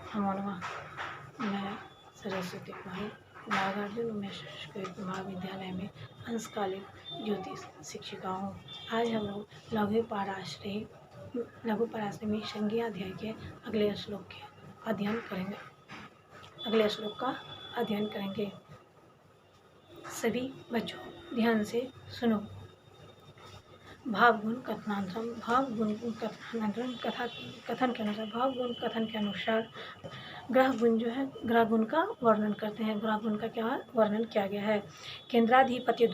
नमो नमः। मैं सरस्वती कुमारी नागार्जुन उमेश संस्कृत महाविद्यालय में अंशकालिक ज्योतिष शिक्षिका हूँ। आज हम लोग लघु पराश्रय में संज्ञा अध्याय के अगले श्लोक के अध्ययन करेंगे। अगले श्लोक का अध्ययन करेंगे। सभी बच्चों ध्यान से सुनो। भावगुण कथनांतरम। भावगुण कथनांतरम कथन के अनुसार ग्रह गुण जो है, ग्रह गुण का वर्णन करते हैं। ग्रह गुण का क्या वर्णन किया गया है। केंद्राधिपत्य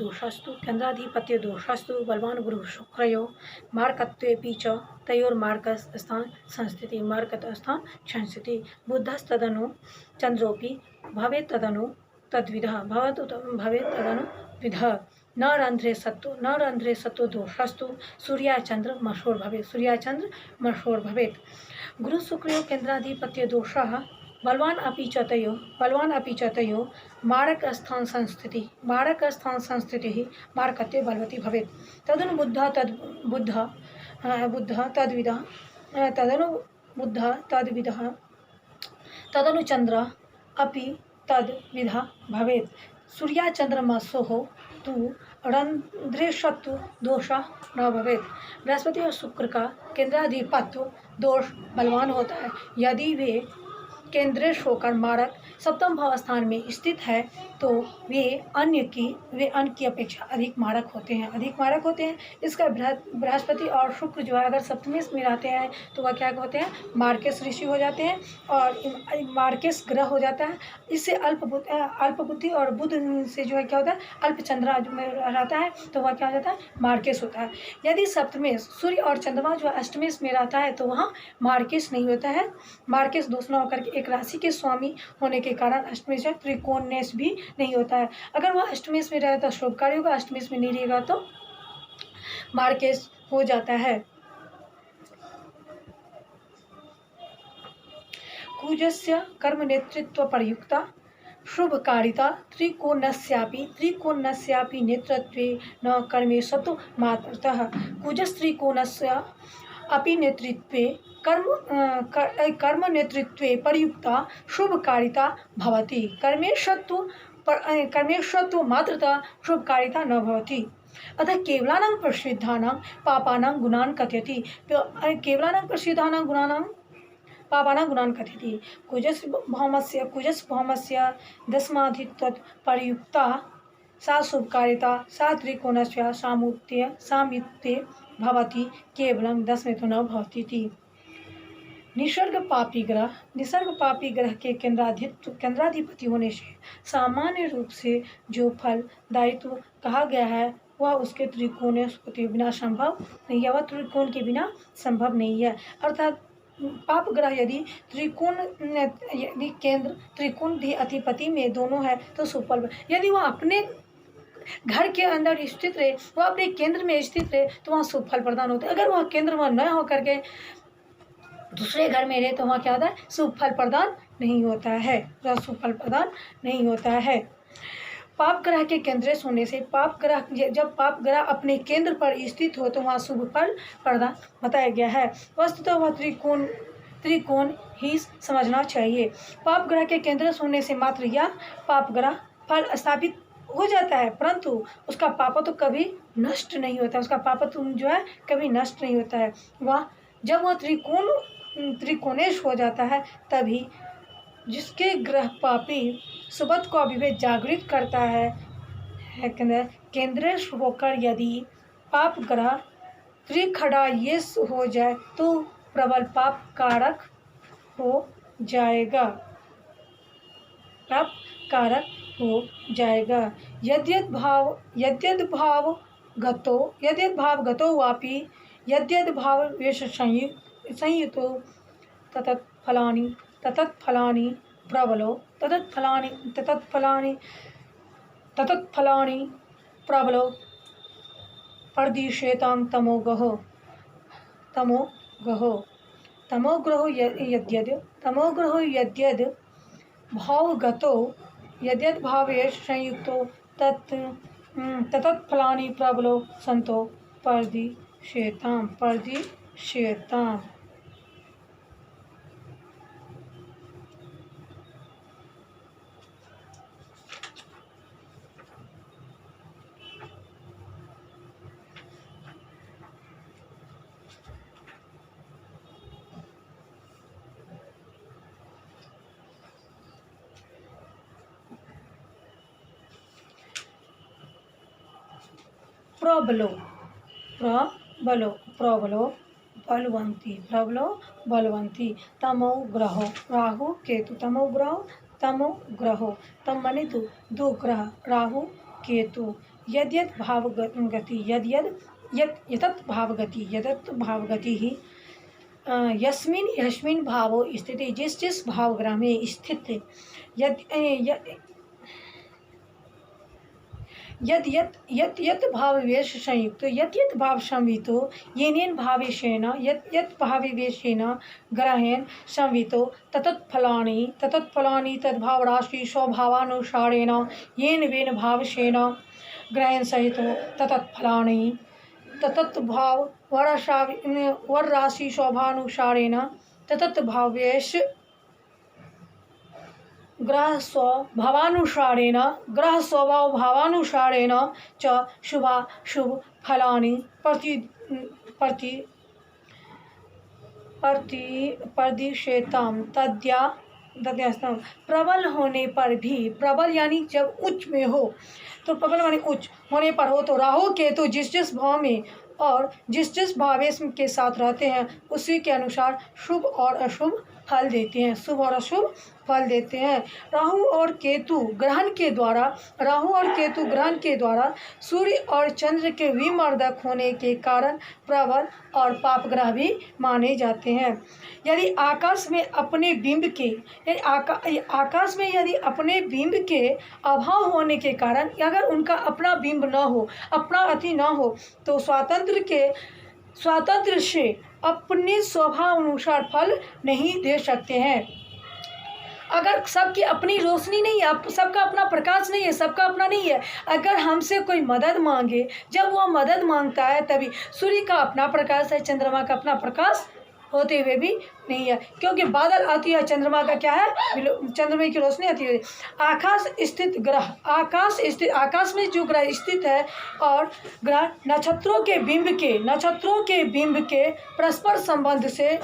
दोषास्तु बलवान गुरु शुक्रयो मार्कत्वेपि च तयोर मार्कस स्थान संस्थिति मार्कत स्थान संस्थिति बुद्धस्तदनु चंद्रोपि भवेत् तदनु तद्विधः भवेत् तदनु विधः न रंध्रे सत्तो दोषस्तु सूर्याचंद्र मशोर भवेत् गुरु शुक्रयो केंद्राधिपत्य दोषः बलवान अपि च तयो मारक स्थान संस्थिति मारकत्वे बलवती भवेत् तदनु तदनु चंद्र अपि तद्विधः भवेत् सूर्याचंद्रमसोः तु रंध्रेशत्व दोष न भवेत्। बृहस्पति और शुक्र का केंद्राधिपत्य दोष बलवान होता है। यदि वे केंद्रेश होकर मारक सप्तम भाव स्थान में स्थित है तो वे अन्य की अपेक्षा अधिक मारक होते हैं। इसका बृहस्पति और शुक्र जो है अगर सप्तमी में रहते हैं तो वह क्या होते हैं, मार्केश ऋषि हो जाते हैं और मार्केश ग्रह हो जाता है। इससे अल्प बुद्धि और बुध से जो है क्या होता है, अल्प चंद्रा में रहता है तो वह क्या हो जाता है, मार्केश होता है। यदि सप्तमेश सूर्य और चंद्रमा जो अष्टमेश में रहता है तो वहाँ मार्केश नहीं होता है। मार्केश दोष न होकर के एक राशि के स्वामी होने के कारण अष्टमेश त्रिकोणेश भी नहीं होता है। अगर वह अष्टमेश में रहे तो शुभ कार्य होगा, अष्टमेश में नहीं रहेगा तो मार्केश हो जाता है। कुजस्य कर्म नेतृत्व प्रयुक्ता शुभकारिता त्रिकोणस्यापि नेतृत्वे न कर्मेषु मात्रतः कुजस् त्रिकोणस्य अपि नेतृत्वे कर्म नेतृत्वे प्रयुक्ता शुभकारिता भवति कर्मेषु मात्रतः शुभकारिता न भवति। अतः केवलानां प्रसिद्धानां पापानां गुणान् कथयति। कुजस् भौमस्य दशमाधित्व प्रयुक्ता सा शुभकारिता सा त्रिकोणस्य सामित्ये भवति केवलं दशमे तो न भवति। निसर्ग पापी ग्रह के केंद्राधिपति होने से सामान्य रूप से जो फल दायित्व कहा गया है वह उसके त्रिकोण के बिना संभव नहीं है। वह त्रिकोण के बिना संभव नहीं है। अर्थात पाप ग्रह यदि त्रिकोण अधिपति में दोनों है तो सुफल। यदि वह अपने घर के अंदर स्थित रहे, वह अपने केंद्र में स्थित रहे तो वहाँ शुभ फल प्रदान होता है। अगर वह केंद्र में न होकर के दूसरे घर में रहे तो वहाँ क्या होता है, शुभ फल प्रदान नहीं होता है। पाप ग्रह के केंद्र होने से जब पाप ग्रह अपने केंद्र पर स्थित हो तो वहाँ शुभ फल प्रदान बताया गया है। वस्तुतः वह त्रिकोण ही समझना चाहिए। पाप ग्रह के केंद्र होने से मात्र यह पाप ग्रह फल स्थापित हो जाता है, परंतु उसका पापत्व कभी नष्ट नहीं होता। जो है कभी नष्ट नहीं होता है। जब वह त्रिकोणेश हो जाता है तभी जिसके ग्रह पापी सुबह को अभिभेद जागृत करता है केंद्रेश होकर यदि पाप ग्रह त्रिखड़ायेश हो जाए तो प्रबल पाप कारक हो जाएगा। यद्यद् भाव गतो वापि यद्यद् भाव वेश संयुतो ततत्फलानि प्रबलो प्रदिशेतां तमोग्रहो यद्यद् भावगतो यद्यद् भावेश संयुक्तो ततत्फलानि प्रबलो संतो प्रदिशेताम्। प्रबलो प्रबलो प्रबलो बलवंती प्रबलो बलवंती। तमो ग्रहो राहु केतु तमो ग्रहो तम माने दो ग्रह राहु केतु यद्यत भावगति यतत भावगति ही यस्मिन भावो स्थिति जिस भावग्रह में स्थित यत भाववेश संयुक्त यत भाव संवितो येनेन भावेशेन यत भाववेशेन ग्रहेण संवितो तत्फलानि तद्भाव राशि स्वभावानुसारेण येन वेन भावशेन ग्रहेण सहितो तत्फलानि तत्भाव वर राशि स्वभावानुसारेण तत्भावेश ग्रह स्वभावानुसारेण च शुभाशुभ फलानि प्रदिशेताम तद्यास्तम। प्रबल होने पर भी प्रबल यानी जब उच्च में हो तो प्रबल यानी उच्च होने पर हो तो राहु केतु जिस भाव में और जिस भावेश के साथ रहते हैं उसी के अनुसार शुभ और अशुभ फल देते हैं राहु और केतु ग्रहण के द्वारा सूर्य और चंद्र के विमर्दक होने के कारण प्रबल और पाप ग्रह भी माने जाते हैं। यदि आकाश में अपने बिंब के अभाव होने के कारण अगर उनका अपना बिंब न हो अपना अति न हो तो स्वातंत्र से अपने स्वभाव अनुसार फल नहीं दे सकते हैं। अगर सबकी अपनी रोशनी नहीं है सबका अपना प्रकाश नहीं है सबका अपना नहीं है अगर हमसे कोई मदद मांगे जब वह मदद मांगता है तभी सूर्य का अपना प्रकाश है चंद्रमा का अपना प्रकाश होते हुए भी नहीं है क्योंकि बादल आती है चंद्रमा का क्या है चंद्रमा की रोशनी आती है। आकाश में जो ग्रह स्थित है और ग्रह नक्षत्रों के बिंब के परस्पर संबंध से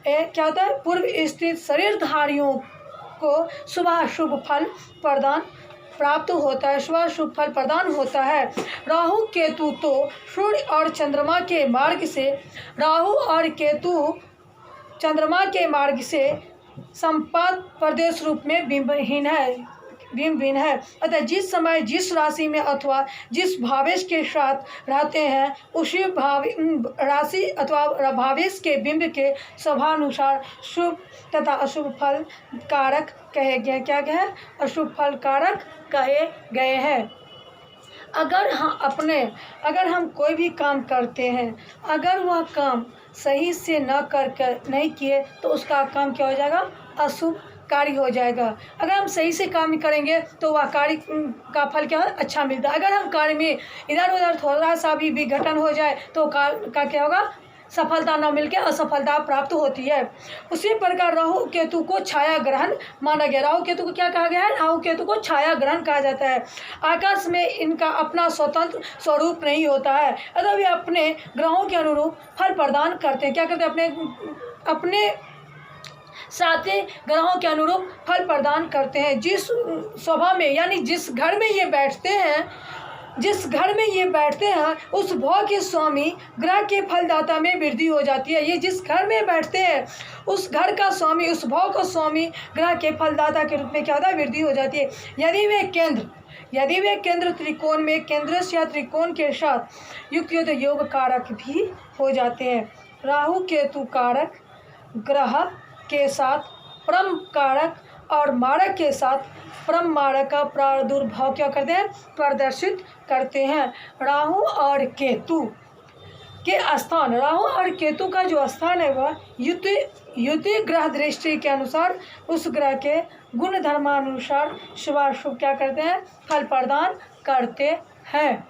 क्या होता है पूर्व स्थित शरीरधारियों को शुभ फल प्रदान प्राप्त होता है शुभ फल प्रदान होता है। राहु केतु तो सूर्य और चंद्रमा के मार्ग से संपात प्रदेश रूप में बिंबहीन है अतः जिस समय जिस राशि में अथवा जिस भावेश के साथ रहते हैं उसी राशि अथवा भावेश के बिंब के स्वभावानुसार शुभ तथा अशुभ फल कारक कहे गए अशुभ फल कारक कहे गए हैं। अगर हम कोई भी काम करते हैं अगर वह काम सही से नहीं किए तो उसका काम क्या हो जाएगा अशुभ कार्य हो जाएगा। अगर हम सही से काम करेंगे तो वह कार्य का फल क्या है अच्छा मिलता है। अगर हम कार्य में इधर उधर थोड़ा सा भी विघटन हो जाए तो का क्या होगा सफलता न मिलकर असफलता प्राप्त होती है। उसी प्रकार राहु केतु को छाया ग्रहण माना गया। राहु केतु को क्या कहा गया है राहु केतु को छाया ग्रहण कहा जाता है। आकाश में इनका अपना स्वतंत्र स्वरूप नहीं होता है अतः वे अपने ग्रहों के अनुरूप फल प्रदान करते हैं। क्या करते हैं अपने साथी ग्रहों के अनुरूप फल प्रदान करते हैं। जिस सभा में यानी जिस घर में ये बैठते हैं उस भाव के स्वामी ग्रह के फलदाता में वृद्धि हो जाती है। ये जिस घर में बैठते हैं उस घर का स्वामी उस भाव का स्वामी ग्रह के फलदाता के रूप में क्या होता है वृद्धि हो जाती है। यदि वे केंद्र त्रिकोण में केंद्र या त्रिकोण के साथ युक्त हो तो योग कारक भी हो जाते हैं। राहु केतु कारक ग्रह के साथ परम कारक और मारक के साथ परम मारक का प्रादुर्भाव क्या करते हैं प्रदर्शित करते हैं। राहु और केतु का जो स्थान है वह युति ग्रह दृष्टि के अनुसार उस ग्रह के गुण धर्मानुसार शुभाशुभ क्या करते हैं फल प्रदान करते हैं।